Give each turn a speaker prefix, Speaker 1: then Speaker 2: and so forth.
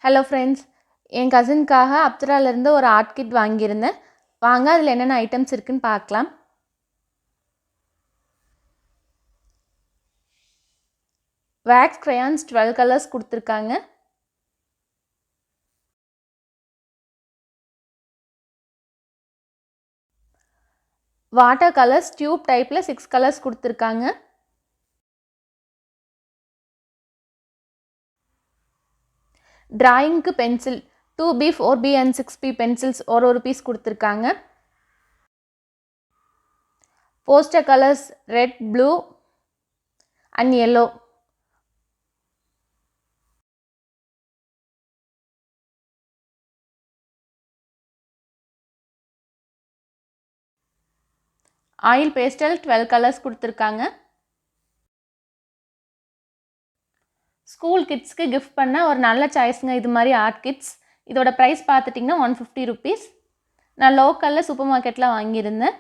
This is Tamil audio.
Speaker 1: ஹலோ ஃப்ரெண்ட்ஸ், என் கசின்காக அப்சராலேருந்து ஒரு ஆர்ட் கிட் வாங்கியிருந்தேன். வாங்க அதில் என்னென்ன ஐட்டம்ஸ் இருக்குன்னு பார்க்கலாம். வேக்ஸ் crayons 12 கலர்ஸ் கொடுத்துருக்காங்க. வாட்டர் கலர்ஸ் டியூப் டைப்பில் 6 கலர்ஸ் கொடுத்துருக்காங்க. டிராயிங்க்கு pencil 2B 4B and 6B pencils ஒரு பீஸ் கொடுத்துருக்காங்க. Poster colours red, blue and yellow. Oil pastel 12 colours கொடுத்துருக்காங்க. ஸ்கூல் கிட்ஸ்க்கு கிஃப்ட் பண்ண ஒரு நல்ல சாய்ஸுங்க இது மாதிரி ஆர்ட் கிட்ஸ். இதோட ப்ரைஸ் பார்த்துட்டிங்கன்னா 150 ருபீஸ். நான் லோக்கலில் சூப்பர் மார்க்கெட்டில் வாங்கியிருந்தேன்.